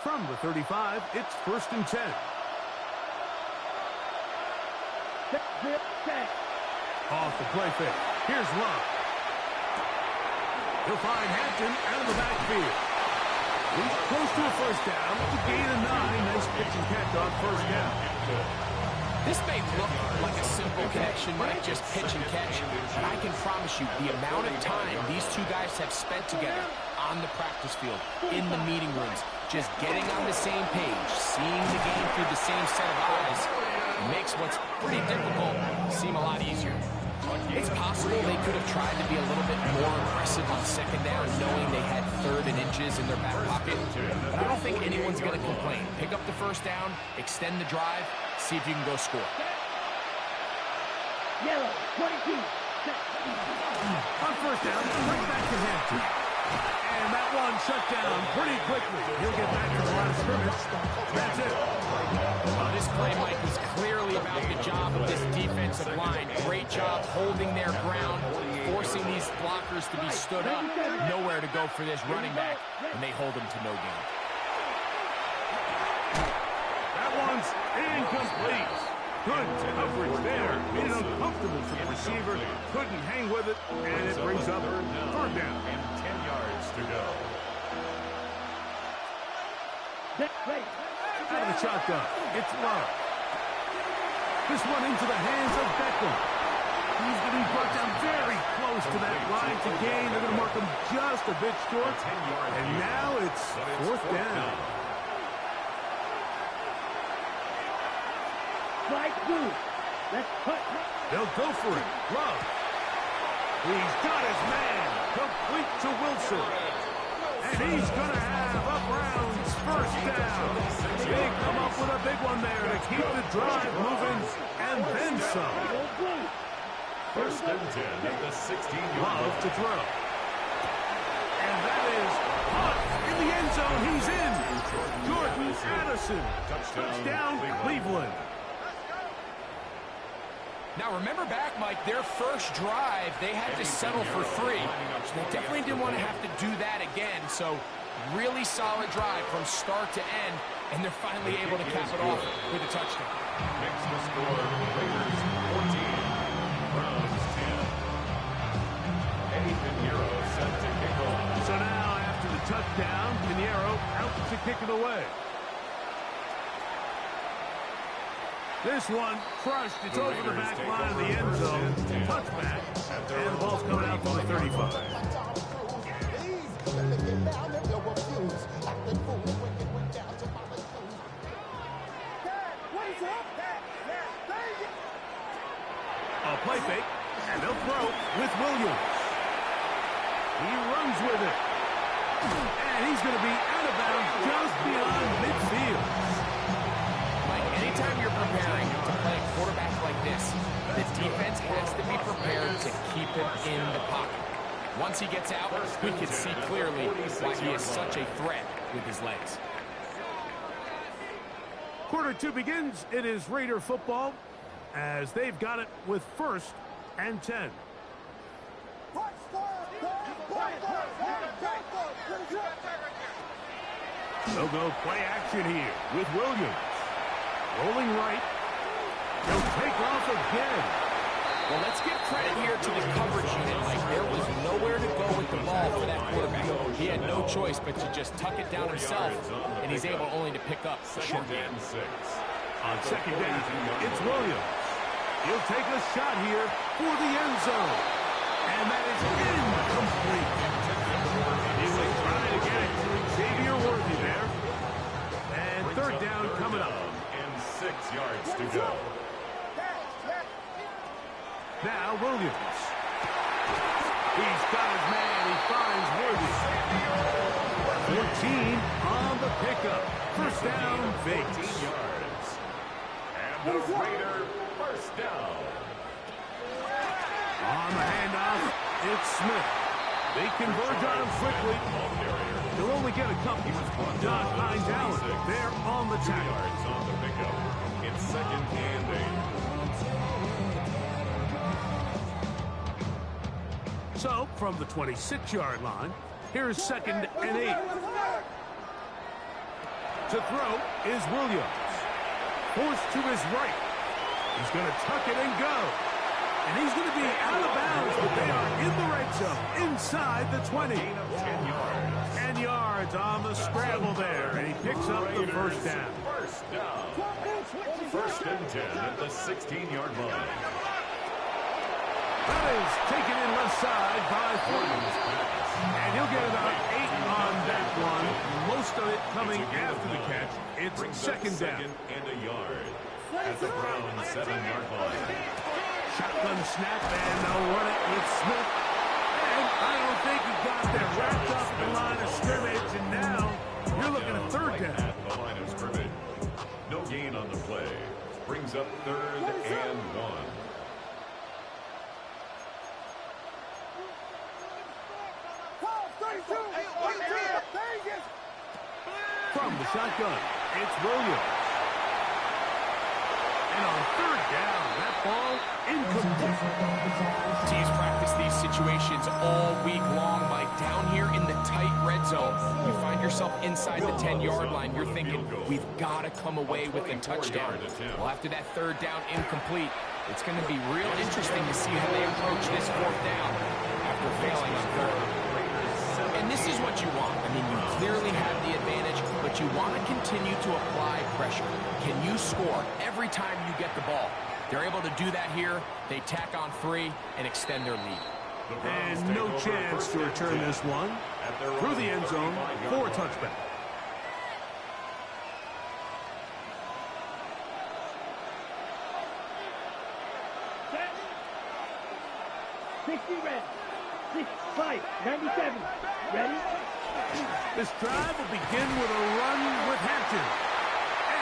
From the 35, it's 1st and 10. Off the play fake. Here's Love. He'll find Hampton out of the backfield. He's close to a first down. It's a gain of 9. Nice pitch and catch on first down. This may look like a simple connection, like just pitch and catch, but I can promise you the amount of time these two guys have spent together on the practice field, in the meeting rooms, just getting on the same page, seeing the game through the same set of eyes, makes what's pretty difficult seem a lot easier. It's possible they could have tried to be a little bit more aggressive on second down, knowing they had 3rd and inches in their back pocket. But I don't think anyone's going to complain. Pick up the first down, extend the drive, see if you can go score. Yellow, 22. On first down, right back to Hampton. And that one shut down pretty quickly. He'll get back to the line of scrimmage. That's it. This play, Mike, is clearly about the job of this defensive line. Great job holding their ground, forcing these blockers to be stood up. Nowhere to go for this running back, and they hold him to no gain. That one's incomplete. Good coverage there. Made it uncomfortable for the receiver. Couldn't hang with it, and it brings up 3rd down. And 10 yards to go. Out of the shotgun, it's Love. This one into the hands of Beckham. He's going to be brought down very close to that line to gain. They're going to mark him just a bit short. And now it's 4th down. Strike 2. Let's cut. They'll go for it. Love. He's got his man. Complete to Wilson. And he's going to have a Browns 1st down. They come up with a big one there to keep the drive moving, and then some. 1st and 10 at the 16-yard line. Love to throw. And that is caught in the end zone. He's in. Jordan Addison. Touchdown, Cleveland. Now, remember back, Mike, their first drive, they had to settle for 3. So they definitely didn't want to have to do that again. So, really solid drive from start to end, and they're finally able to cap it off with a touchdown. Next to score, Raiders 14, Browns 10. Eddie Pinheiro set to kick off. So now, after the touchdown, Pinheiro out to kick it away. This one crushed. It's over the back line of the end zone. Touchback. And the ball's coming out from the 35. A play fake. And they'll throw with Williams. He runs with it. And he's going to be out of bounds just beyond midfield. Anytime you're preparing to play a quarterback like this, the defense has to be prepared to keep him in the pocket. Once he gets out, we can see clearly why he is such a threat with his legs. Quarter 2 begins. It is Raider football as they've got it with 1st and 10. They'll go play action here with Williams. Rolling right. He'll take off again. Well, let's give credit here to the coverage unit. Like, there was nowhere to go with the ball for that quarterback. He had no choice but to just tuck it down himself, and he's able only to pick up a short gain. On second down, it's Williams. He'll take a shot here for the end zone. And that is incomplete. He was trying to get it to Xavier Worthy there. And 3rd down coming up. 6 yards to go. Now Williams. He's got his man. He finds Worthy. 14 on the pickup. 1st down, Bates. 14 yards. And the Raider 1st down. On the handoff, it's Smith. They converge on him quickly. He'll only get a couple. Josh Hines Allen there on the tackle. Yards on the pickup. It's 2nd and 8. So, from the 26-yard line, here's 2nd and 8. To throw is Williams. Forced to his right. He's going to tuck it and go. And he's going to be out of bounds, but they are in the red zone, inside the 20. 10 yards on the scramble there, and he picks up the first down. First down. First and 10 at the 16-yard line. That is taken in left side by Williams. And he'll get about 8 on that one. Most of it coming after the catch. It's second down. And a yard at the Browns 7-yard line. Shotgun snap, and they'll run it with Smith. And I don't think he got there. Wrapped up the line of scrimmage, and now you're looking at third down. At the line of scrimmage. No gain on the play. Brings up 3rd and 1. From the shotgun, it's Williams. And on third down, that ball incomplete. Teams practice these situations all week long, Mike. Down here in the tight red zone, you find yourself inside the 10-yard line. You're thinking, we've got to come away with a touchdown. Well, after that third down incomplete, it's going to be real interesting to see how they approach this fourth down after failing on third. And this is what you want. I mean, you clearly have the advantage, but you want to continue to apply pressure. Can you score every time you get the ball? They're able to do that here. They tack on 3 and extend their lead. And no chance to return this one through the end zone for a touchback. Set. 60 red. 65, 97. Ready? This drive will begin with a run with Hampton.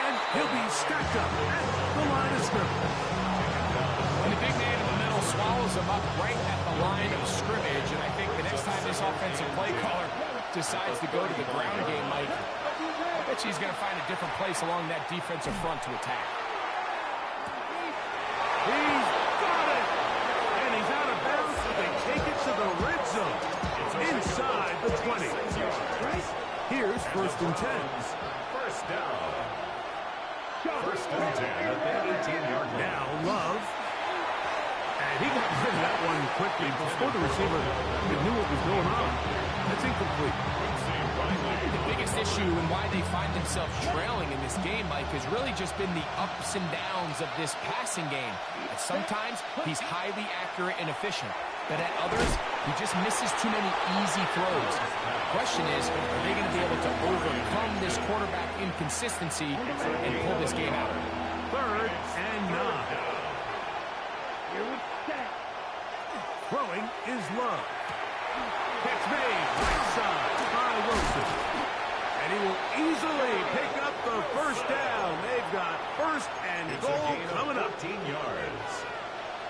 And he'll be stacked up at the line of scrimmage. And the big man in the middle swallows him up right at the line of scrimmage. And I think the next time this offensive play caller decides to go to the ground game, Mike, I bet he's going to find a different place along that defensive front to attack. He's got it! And he's out of bounds, so they take it to the red zone. Inside the 20. Here's first and 10. First down. First and 10 at the 18-yard line. Now Love. And he got rid of that one quickly before the receiver knew what was going on. That's incomplete. The biggest issue and why they find themselves trailing in this game, Mike, has really just been the ups and downs of this passing game. And sometimes he's highly accurate and efficient, but at others, he just misses too many easy throws. The question is, are they going to be able to overcome this quarterback inconsistency and pull this game out? Third and 9. Here we set. Throwing is Love. Catch made right side by Wilson. And he will easily pick up the first down. They've got first and goal coming up. 15 yards.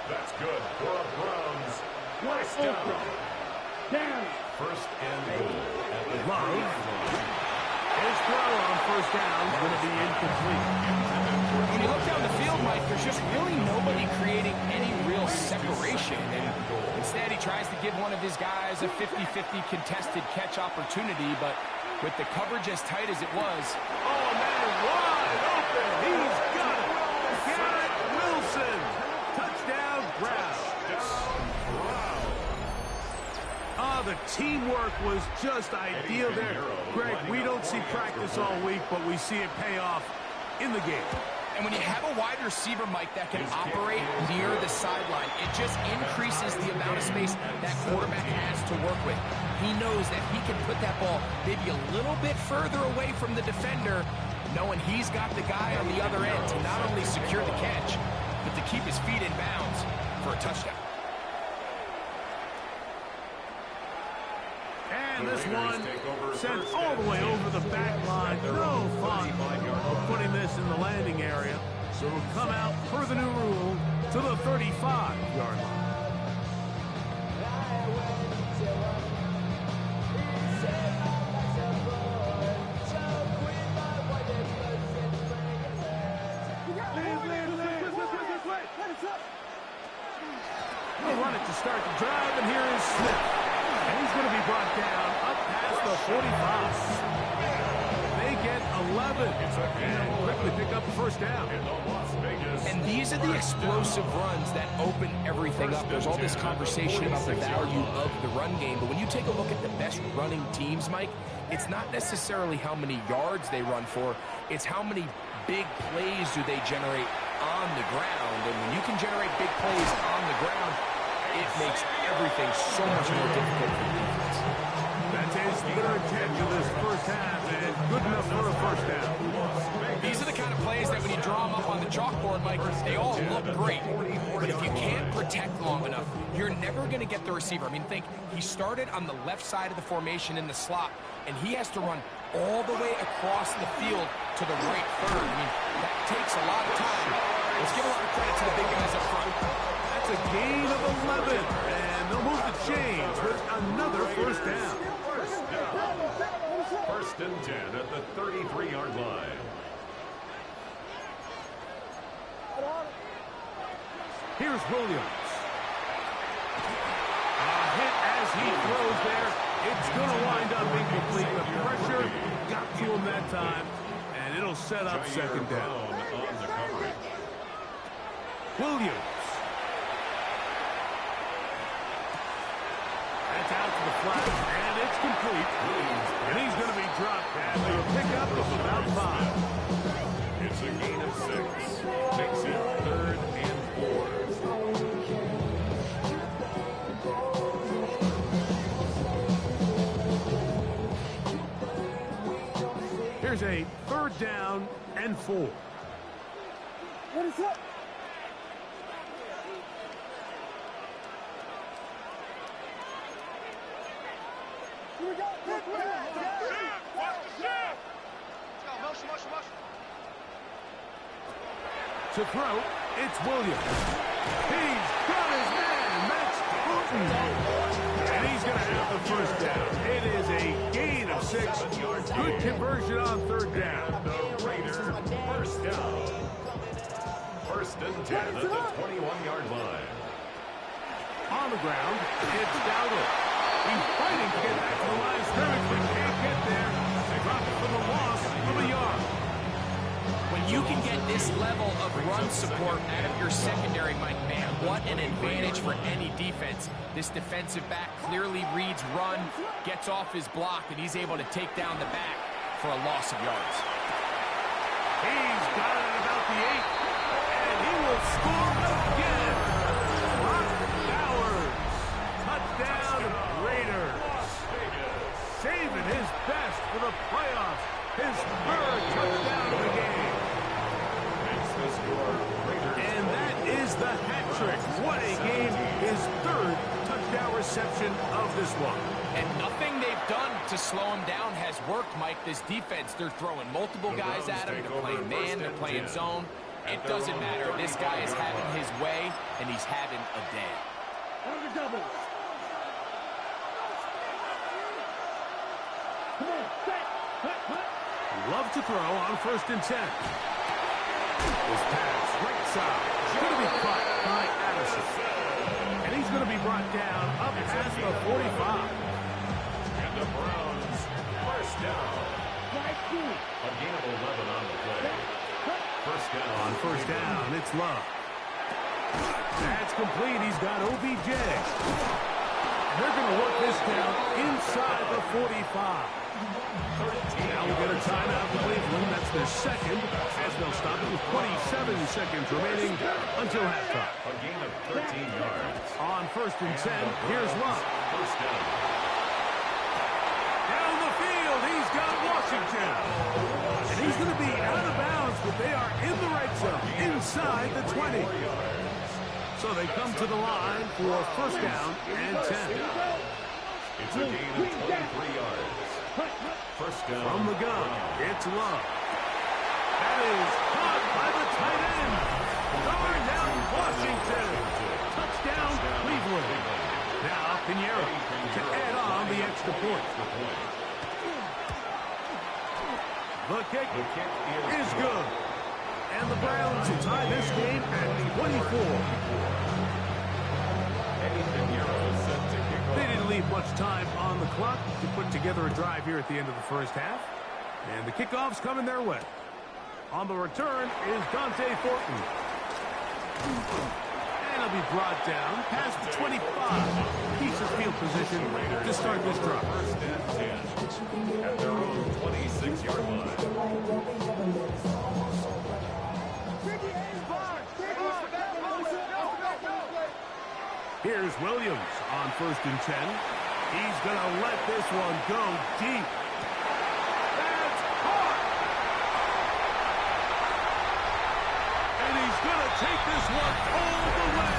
That's good for a Browns. First Open. Down. First and goal at the Love. His throw on first down is going to be incomplete. When you look down the field, Mike, there's just really nobody creating any real separation. And instead, he tries to give one of his guys a 50-50 contested catch opportunity, but with the coverage as tight as it was, Oh, man, wide open. He's got it. Garrett Wilson. Touchdown, Browns. The teamwork was just ideal there. Greg, we don't see practice all week, but we see it pay off in the game. and when you have a wide receiver, Mike, that can operate near the sideline, it just increases the amount of space that quarterback has to work with. He knows that he can put that ball maybe a little bit further away from the defender, knowing he's got the guy on the other end to not only secure the catch, but to keep his feet in bounds for a touchdown. And this one sent all the way over the back line. No fun of putting this in the landing area. So it'll come out per the new rule to the 35-yard line. They'll run it to start the drive, and here is Smith. And he's going to be brought down up past the 45. They get a 11. And quickly pick up the first down. And these are the explosive runs that open everything up. There's all this conversation about the value of the run game, but when you take a look at the best running teams, Mike, it's not necessarily how many yards they run for, it's how many big plays do they generate on the ground. And when you can generate big plays on the ground, it makes everything so much more difficult for the defense. That's his third catch of this first half, and good enough for a first down. These are the kind of plays that when you draw them up on the chalkboard, Mike, they all look great. But if you can't protect long enough, you're never going to get the receiver. I mean, think, he started on the left side of the formation in the slot, and he has to run all the way across the field to the right third. I mean, that takes a lot of time. Let's give a lot of credit to the big guys up front. That's a gain of 11, and they'll move the chains with another first down. First and 10 at the 33-yard line. Here's Williams. A hit as he throws there. It's going to wind up incomplete. The pressure got to him that time, and it'll set up second down. On the coverage. Williams. That's out to the flat, and it's complete. And he's going to be dropped after a pickup of about 5. It's a gain of 6. Makes it 3rd and 4. Here's a 3rd down and 4. What is up? Here we go. To throw, it's Williams. He's got his man, Max Bruton. And he's going to have the first down. It is a gain of 6. Good conversion on 3rd down. The Raiders first down. First and 10 at the 21-yard line. On the ground, it's Dowdle. He's fighting to get back to the line of scrimmage, but can't get there. They drop it for the loss of a yard. When you can get this level of run support out of your secondary, Mike, man, what an advantage for any defense. This defensive back clearly reads run, gets off his block, and he's able to take down the back for a loss of yards. He's got it at about the 8, and he will score again. Brock Bowers, touchdown Raiders. Saving his best for the playoffs. His 3rd touchdown of the game. And that is the hat trick. What a game. His 3rd touchdown reception of this one. And nothing they've done to slow him down has worked, Mike. This defense, they're throwing multiple guys at him. They're playing man, they're playing zone. It doesn't matter. This guy is having his way, and he's having a day. On the double. Come on, set. Hut. Love to throw on 1st and 10. This pass, right side, going to be caught by Addison. And he's going to be brought down up past the 45. And the Browns first down. A gain of 11 on the play. First down. On 1st down, it's Love. That's complete. He's got OBJ. They're going to work this down inside the 45. Now we get a timeout to Cleveland. That's their 2nd, as they'll stop it with 27 seconds remaining until halftime. A gain of 13 yards. On 1st and 10, here's Love. First down. Down the field, he's got Washington. And he's going to be out of bounds, but they are in the red zone, inside the 20. So they come to the line for 1st down and 10. It's a gain of 23 yards. First down. From the gun, it's Love. That is caught by the tight end. Darnell Washington. Touchdown, Cleveland. Now Pinheiro to add on the extra point. The kick is good. And the Browns will tie this game at 24. They didn't leave much time on the clock to put together a drive here at the end of the first half. And the kickoff's coming their way. On the return is Dante Fortin. And he'll be brought down past the 25. Keeps his field position to start this drive. First and 10 at their own 26-yard line. Here's Williams on 1st and 10. He's going to let this one go deep. That's caught. And he's going to take this one all the way.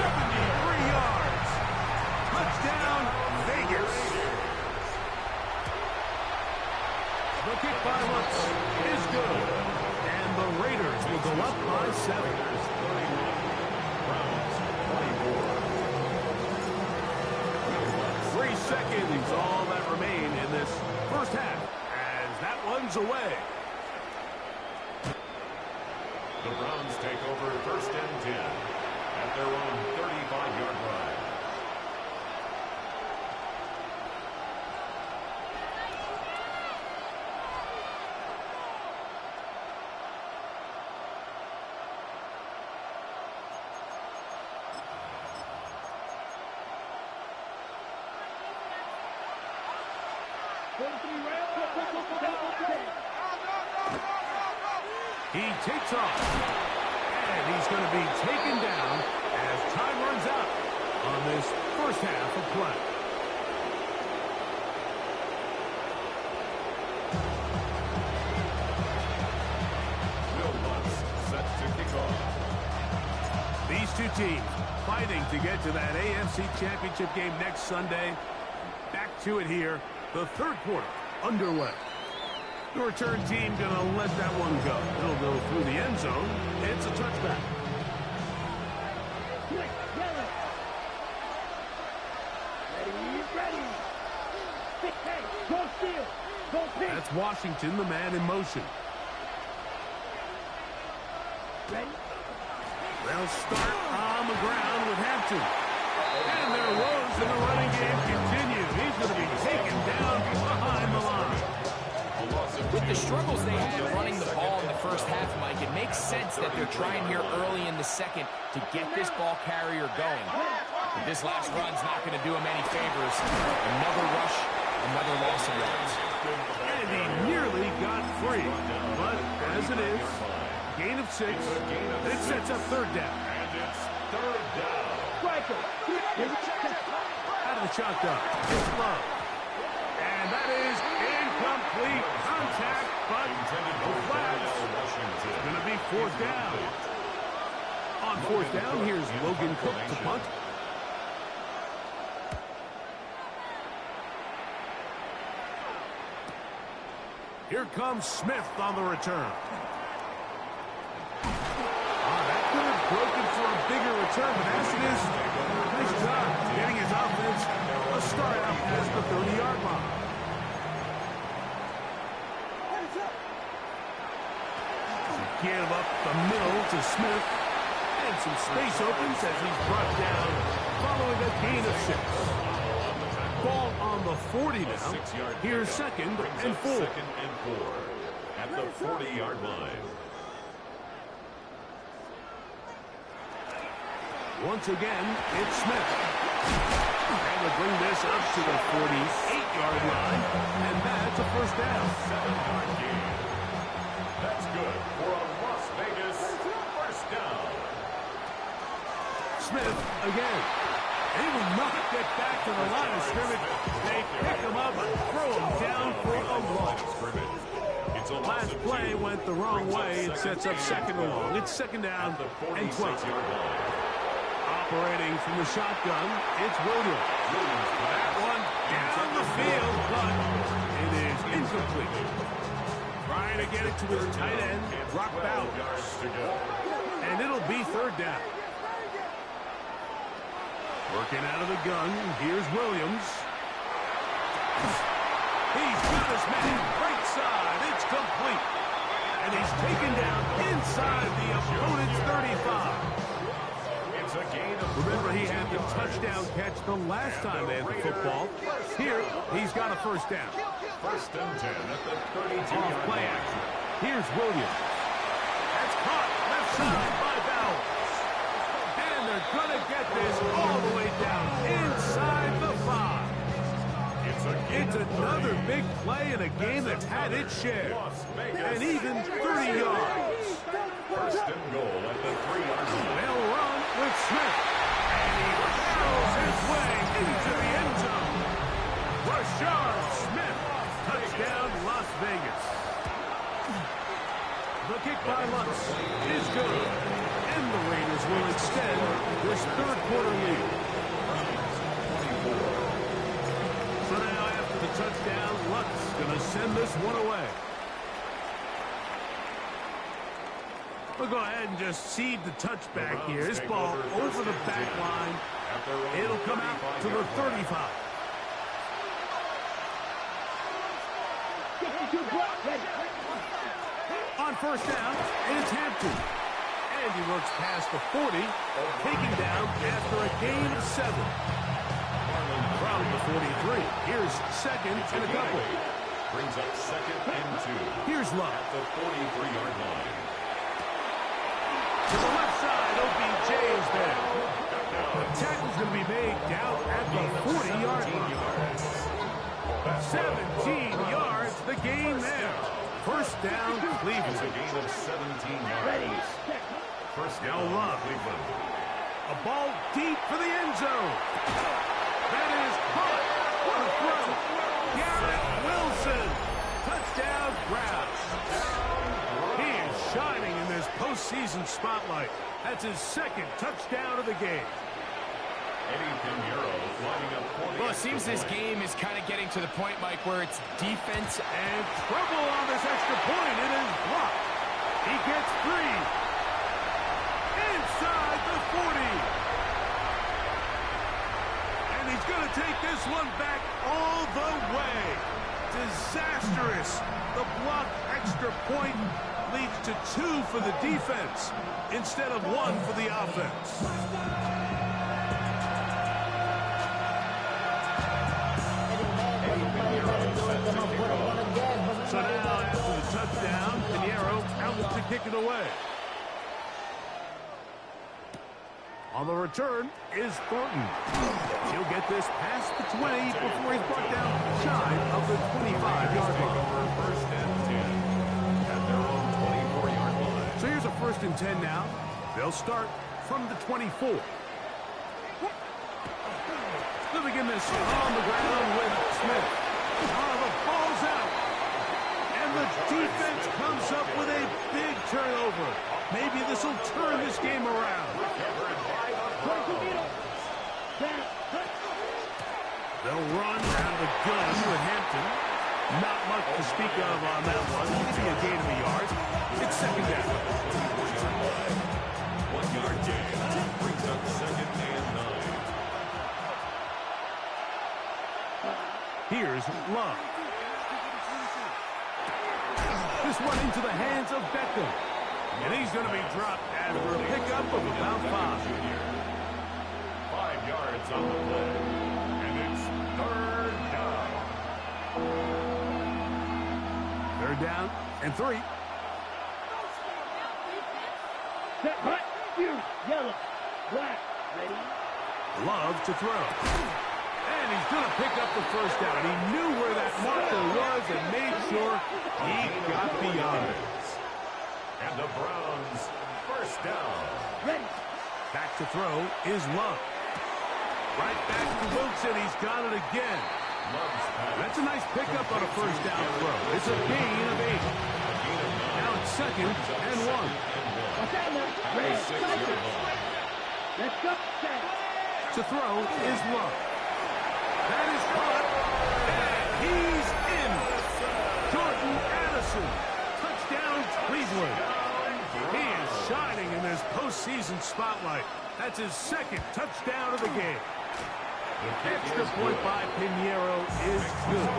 73 yards. Touchdown, Vegas. The kick by Lutz is good. And the Raiders will go up by 7. 3 seconds, all that remain in this first half, as that one's away. The Browns take over 1st and 10 at their own 35-yard line. He takes off, and he's going to be taken down as time runs out on this first half of play. Will Lutz set to kick off. These two teams fighting to get to that AFC Championship game next Sunday. Back to it here, the third quarter underway. The return team going to let that one go. It'll go through the end zone. It's a touchback. Ready. Hey, go steal. Go pitch. That's Washington, the man in motion. Ready. They'll start on the ground with Hampton. And their woes in the running game continue. He's going to be taken down behind the line. With the struggles they had running the ball in the first half, Mike, it makes sense that they're trying here early in the second to get this ball carrier going. But this last run's not going to do him any favors. Another rush, another loss of yards. And he nearly got free. But as it is, gain of 6. It sets up third down. And it's third down. Out of the shotgun. It's Love. And that is incomplete contact, but no flags. It's going to be fourth down. On fourth down, here's Logan Cook to punt. Here comes Smith on the return. That could have broken for a bigger return, but as it is, nice job getting his offense a start out past the 30-yard line. Give up the middle to Smith. And some space opens as he's brought down following a gain of 6. Ball on the 40 now. Here's second and 4. Second and 4 at the 40-yard line. Once again, it's Smith. And they bring this up to the 48-yard line. And that's a first down. 7-yard gain. That's good for a Las Vegas first down. Smith again. He will not get back to the line of scrimmage. They pick him up and throw him down for a loss. Last play went the wrong way. It sets up second and long. It's second down and 12. Operating from the shotgun, it's Williams. That one down the field, but it is incomplete. Trying to get it to his tight end, Brock Bowers. And it'll be third down. Working out of the gun, here's Williams. He's got his man right side. It's complete. And he's taken down inside the opponent's 35. It's a gain of Remember, he had the touchdown catch the last time they had the football. Here, he's got a first down. First and 10 at the 32-yard Off play line. action. Here's Williams. That's caught left side by Bowers. And they're going to get this all the way down inside the 5. It's another big play in a game that's had its share. And even 30 yards. First and goal at the 3-yard line. They'll run with Smith. And he barrels his way into the end zone. Rashard Smith. Touchdown, Las Vegas. The kick by Lutz is good. And the Raiders will extend this third quarter lead. So now after the touchdown, Lutz going to send this one away. We'll go ahead and just cede the touchback here. This ball over the back line. It'll come out to the 35. On first down, it's Hampton. And he works past the 40, taken down after a gain of 7. From the 43, here's second and a couple. Brings up second and 2. Here's Love. At the 43-yard line. To the left side, OBJ is there. The tackle's going to be made down at the 40-yard line. 17 yards, the gain there. First down, Cleveland. It's a gain of 17 yards. First Now down, Love. Cleveland. A ball deep for the end zone. That is caught. What a throw. Garrett Wilson. Touchdown, Browns. He is shining in this postseason spotlight. That's his second touchdown of the game. Eddie Pinheiro lining up for the Well, it seems this game is kind of getting to the point, Mike, where it's defense. And trouble on this extra point. It is blocked. He gets 3. Inside the 40. And he's going to take this one back all the way. Disastrous. The blocked extra point leads to 2 for the defense instead of 1 for the offense. So now after the touchdown, Pinheiro out to kick it away. On the return is Thornton. He'll get this past the 20 before he's brought down shy of the 25-yard line. First and 10 at their own 24-yard line. So here's a first and 10 now. They'll start from the 24. They'll begin this on the ground with Smith. The ball's out. And the defense comes up with a big turnover. Maybe this will turn this game around. They'll run out of the gun with Hampton. Not much to speak of on that one. Maybe a gain of a yard. It's second down. 1-yard gain. Brings up second and 9. Here's Love. This one into the hands of Beckham. And he's going to be dropped after a pickup of about 5. 5 yards on the play. And it's third down. Third down and 3. Set, hut, you, yellow, black, ready? Love to throw. And he's going to pick up the first down. He knew where that marker was and made sure he got beyond it. And the Browns first down. Ready. Back to throw is Love. Right back to Wilson. He's got it again. Love's pass. That's a nice pickup on a first down throw. It's a gain of 8. Now it's second and 1. What's that now? Ready. Let's go. Set. To throw is Love. That is caught. And he's in. Jordan Addison. Touchdown, Cleveland. He is shining in this postseason spotlight. That's his second touchdown of the game. Extra point by Pinheiro is good.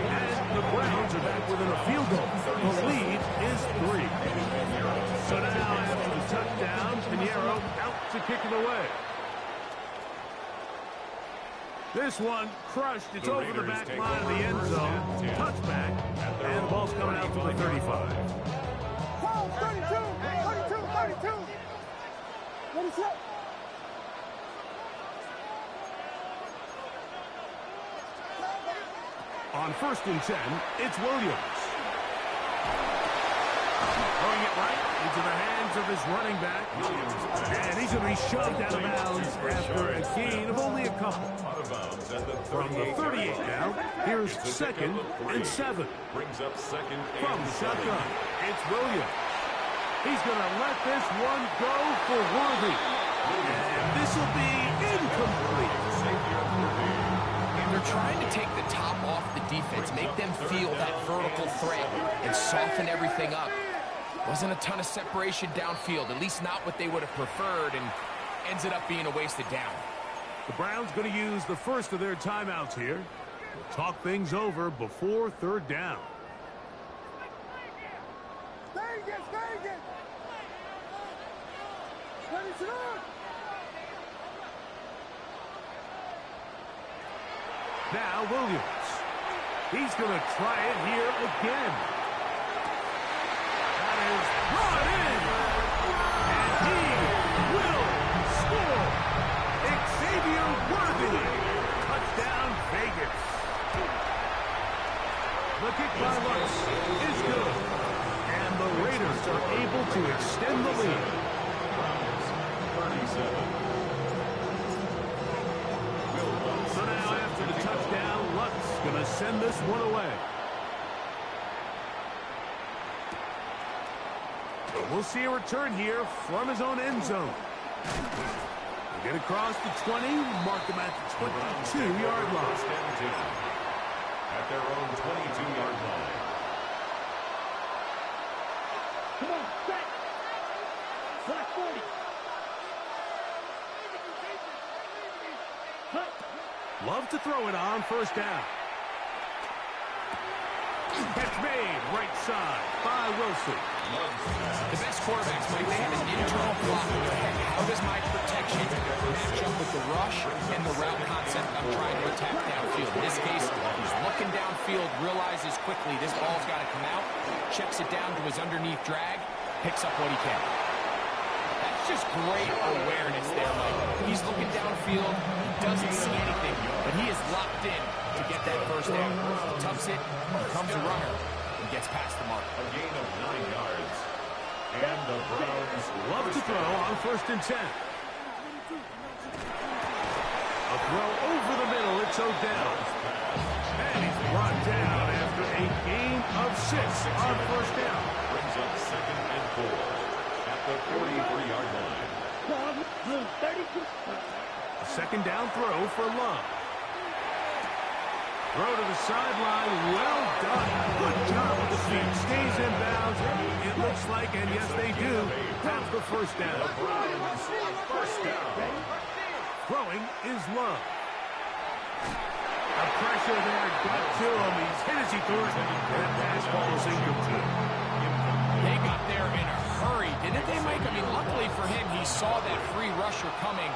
And the Browns are back within a field goal. The lead is 3. So now after the touchdown, Pinheiro out to kick it away. This one crushed. It's over the back line of the end zone. Touchback. And the ball's coming out to the 35. 32. What is it? On 1st and 10, it's Williams. Throwing it right into the hands of his running back. And he's going to be shoved out of bounds after a gain of only a couple. From the 38 now, here's 2nd and 7. Brings up 2nd From and the 7. shotgun, it's Williams. He's going to let this one go for Worthy. And this will be incomplete. They're trying to take the top off the defense, make them feel that vertical threat, and soften everything up. Wasn't a ton of separation downfield, at least not what they would have preferred, and ends it up being a wasted down. The Browns going to use the first of their timeouts here. We'll talk things over before 3rd down. Now Williams. He's going to try it here again. That is brought in. And he will score. Xavier Worthy. Touchdown Vegas. The kick by Lutz is good. And the Raiders are able to extend the lead. 37. So now after the touchdown, Lutz going to send this one away. We'll see a return here from his own end zone. We'll get across the 20, mark him at the 22-yard line. At their own 22-yard line. Come on, set. Slack 40. Cut. Love to throw it on 1st down. Catch made, right side by Wilson. The best quarterbacks, Mike, they have an internal clock in their head. How does my protection match up with the rush and the route concept I'm trying to attack downfield? In this case, he's looking downfield, realizes quickly this ball's got to come out, checks it down to his underneath drag, picks up what he can. That's just great awareness there, Mike. He's looking downfield, he doesn't see anything, but he is locked in to get that 1st down. Tucks it, becomes a runner, and gets past the mark. A gain of 9 yards. And the Browns Love to throw on 1st and 10. A throw over the middle, it's Odell. And he's brought down after a gain of 6 on 1st down. brings up 2nd and 4 at the 43-yard line. Blue 32. A 2nd down throw for Love. Throw to the sideline, well done. Good job with the feet. Stays in bounds. It looks like, and yes they do, have the 1st down. Browns, 1st down. Throwing is Love. The pressure there got to him. He's hit as he threw it. And that pass ball is incomplete. They got there in a hurry, didn't they, Mike? I mean, luckily for him, he saw that free rusher coming,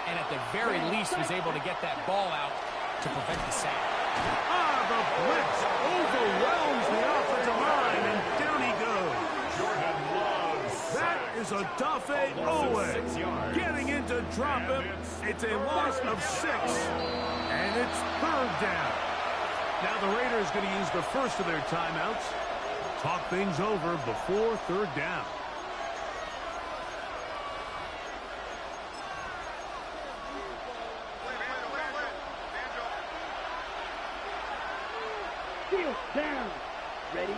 and at the very least was able to get that ball out to prevent the sack. The blitz overwhelms the offensive line, and down he goes. Jordan Love. That is a Dafe Owe getting in to drop him. It's a loss of 6, and it's 3rd down. Now the Raiders going to use the first of their timeouts. Talk things over before 3rd down. Field down. Ready?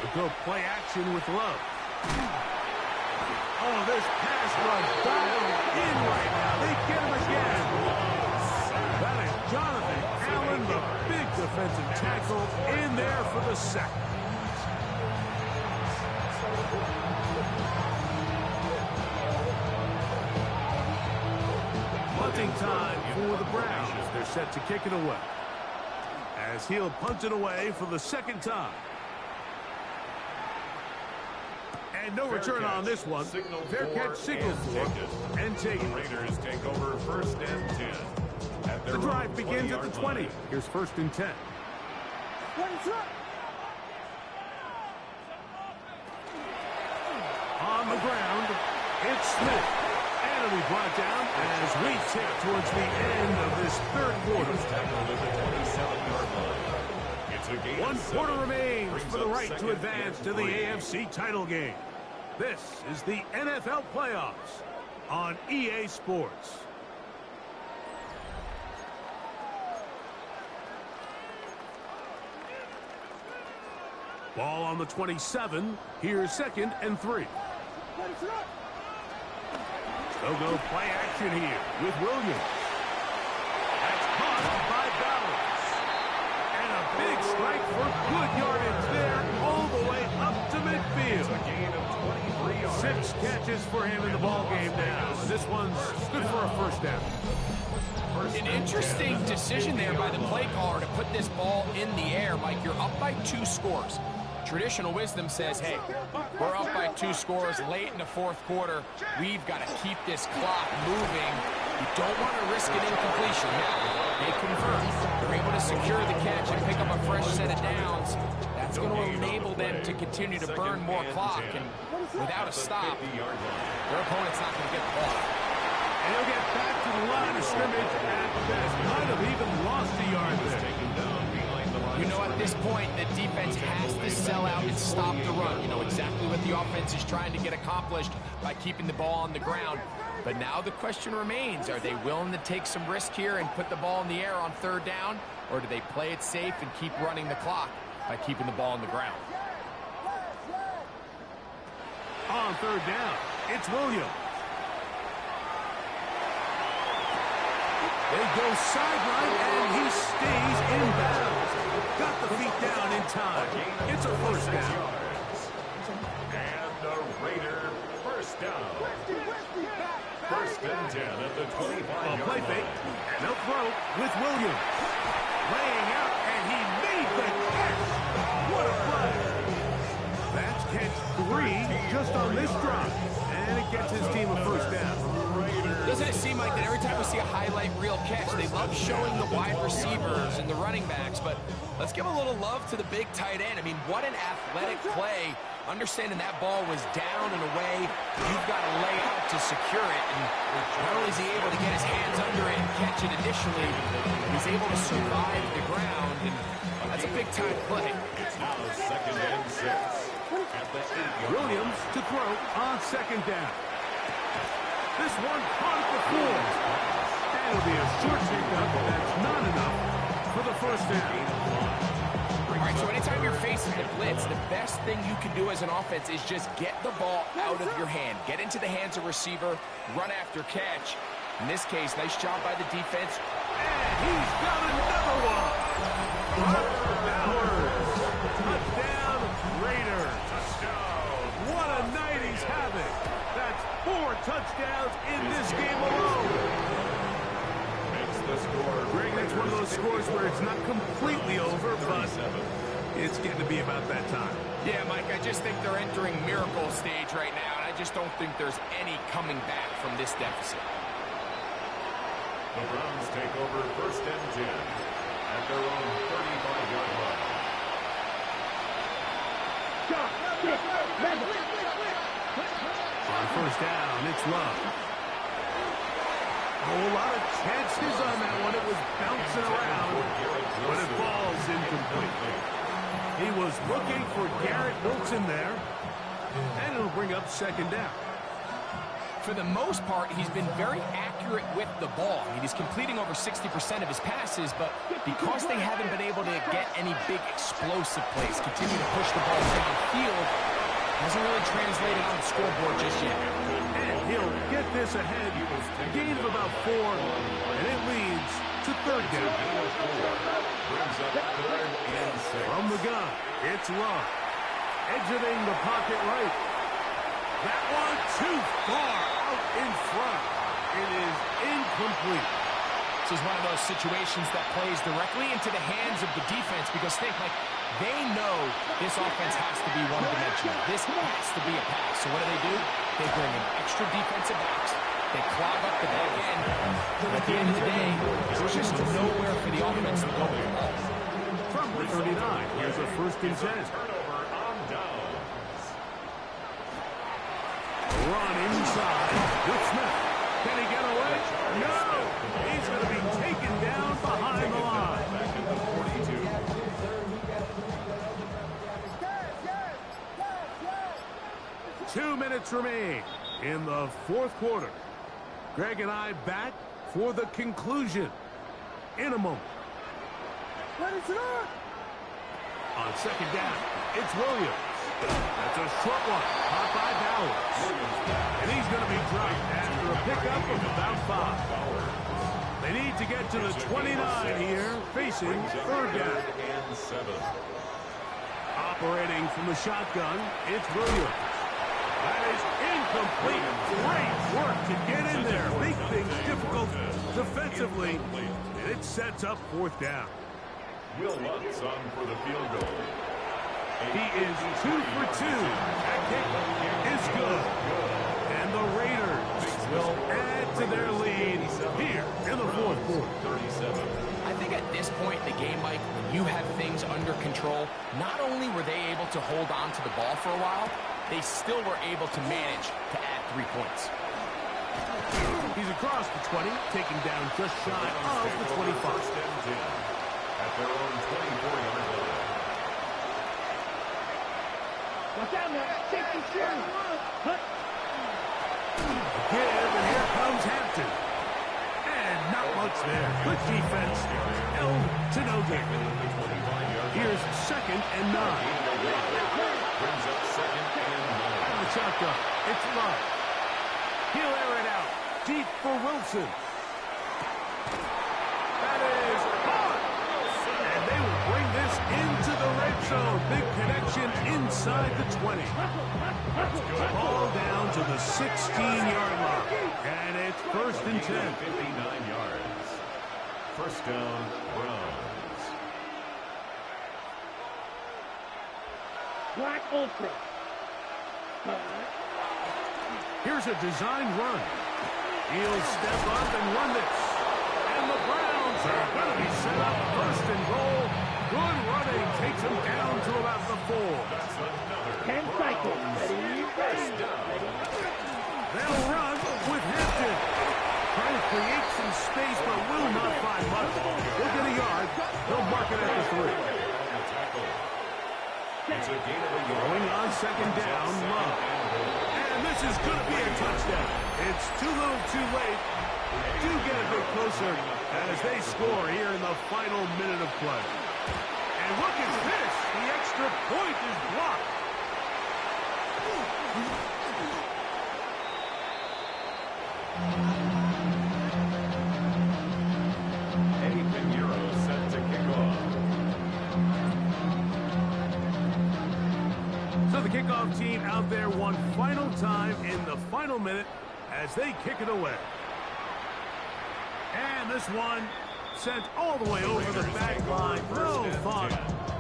We'll go play action with Love. Oh, this pass rush dialed in right now. They get him again. That is Jonathan Allen, the big defensive tackle, in there for the sack. Punting time for the Browns. They're set to kick it away, as he'll punt it away for the 2nd time. And no return on this one. Fair catch signal for and take it. Raiders take over 1st and 10. The drive begins at the 20. Here's 1st and 10. On the ground, it's Smith. And it'll be brought down as we tick towards the end of this 3rd quarter. One quarter remains for the right to advance to the AFC title game. This is the NFL playoffs on EA Sports. Ball on the 27. Here's 2nd and 3. They'll go play action here with Williams. That's caught by Bowers. And a big strike for good yardage there all the way up to midfield. A gain of 23 yards. 6 catches for him in the ball game now. This one's good for a 1st down. An interesting decision there by the play caller to put this ball in the air. Mike, you're up by 2 scores. Traditional wisdom says, hey, we're up by 2 scores late in the 4th quarter. We've got to keep this clock moving. You don't want to risk an incompletion. Now, they convert. They're able to secure the catch and pick up a fresh set of downs. That's going to enable them to continue to burn more clock. And without a stop, their opponent's not going to get the ball. And he'll get back to the line of scrimmage at best. Might have even lost a yard there. You know, at this point, the defense has to sell out and stop the run. You know exactly what the offense is trying to get accomplished by keeping the ball on the ground. But now the question remains, are they willing to take some risk here and put the ball in the air on 3rd down? Or do they play it safe and keep running the clock by keeping the ball on the ground? On 3rd down, it's Williams. They go sideline, and he stays in bounds. Got the feet down in time. It's a 1st down. And the Raider 1st down. 1st and 10 at the 25-yard play fake, and they'll throw with Williams. Laying out, and he made the catch. What a play. That's catch 3 just on this drive. And it gets his team a 1st down. Doesn't it seem like that every time we see a highlight reel catch, they love showing the wide receivers and the running backs, but let's give a little love to the big tight end. I mean, what an athletic play. Understanding that ball was down and away, you've got to lay out to secure it, and not only is he able to get his hands under it and catch it initially, he's able to survive the ground, and that's a big-time play. It's now 2nd and 6 at the 8-yard line. Williams to throw on 2nd down. This one caught at the floor. And it'll be a short pickup, but that's not enough for the 1st down. All right, so anytime you're facing the blitz, the best thing you can do as an offense is just get the ball out of your hand. Get into the hands of receiver, run after catch. In this case, nice job by the defense. And he's got another one. Bowers. Touchdown, Raiders. Touchdown. What a night he's having. That's 4 touchdowns in this game alone. Makes the score. Greg, that's one of those scores where it's not completely over, but it's getting to be about that time. Yeah, Mike, I just think they're entering miracle stage right now, and I just don't think there's any coming back from this deficit. The Browns take over 1st and 10 at their own 35-yard line. On 1st down, it's Love. A whole lot of chances on that one. It was bouncing around, but it falls incomplete. He was looking for Garrett Wilson there, and it'll bring up 2nd down. For the most part, he's been very accurate with the ball. I mean, he's completing over 60% of his passes, but because they haven't been able to get any big explosive plays, continue to push the ball downfield, hasn't really translated on the scoreboard just yet. And he'll get this ahead. A gain of about 4, and it leads to 3rd down. Brings up 3rd and 6. From the gun, it's Love. Exiting the pocket right. That one too far out in front. It is incomplete. This is one of those situations that plays directly into the hands of the defense because think, like, they know this offense has to be one-dimensional. This has to be a pass. So what do? They bring in extra defensive backs. They clog up the back end. But at the end of the day, there's just nowhere for the offense to go. From the 39, here's a 1st and 10. Turnover on downs. Run inside with Smith. Can he get away? No! He's going to be taken down behind the line. Back at the 42. 2 minutes remain in the 4th quarter. Greg and I back for the conclusion in a moment. On 2nd down, it's Williams. That's a short one, caught by Bowers. And he's going to be dropped after a pickup of about 5. They need to get to the 29 here, facing 3rd down. And 7. Operating from the shotgun, it's Williams. That is incomplete. Great work to get in there. Make things difficult defensively. And it sets up 4th down. Will Lutz on for the field goal. He is 2 for 2. That kick is good. And the Raiders will add to their lead here in the 4th quarter. 37. I think at this point in the game, Mike, when you have things under control, not only were they able to hold on to the ball for a while, they still were able to manage to add 3 points. He's across the 20, taking down just shy of the 25. 1st and 10 at their own 24-yard line. Watch out now. Safety shoe. Hut. Give, and here comes Hampton. And not much there. Good defense. Held to no gain. Here's 2nd and 9. Brings up 2nd and 9. On the shotgun, it's Love. He'll air it out. Deep for Wilson. That is hard. And they will bring this into the red zone. Big connection inside the 20. Ball down to the 16-yard line. And it's 1st and 10. 59 yards. 1st down, Browns. Black Ultra. Here's a design run. He'll step up and run this. And the Browns are going to be set up 1st and goal. Good running. Takes him down to about the 4. 10 cycles. Ready. They'll run with Hampton. Trying to create some space, but will not find much. He'll get a yard. They'll mark it at the 3. It's a gain of a yard. Going on 2nd down, Love. And this is going to be a touchdown. It's too little too late. They do get a bit closer as they score here in the final minute of play. And look at this. The extra point is blocked. Eddie Pinheiro set to kick off. So the kickoff team out there one final time in the final minute as they kick it away. And this one sent all the way over the back line. No thought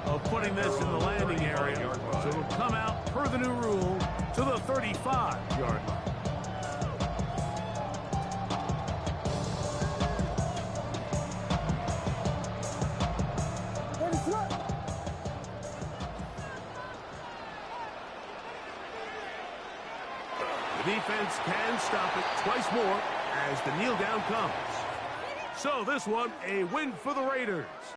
of putting this in the landing area. So it'll come out per the new rule to the 35-yard line. The defense can stop it twice more as the kneel down comes. So this one, a win for the Raiders.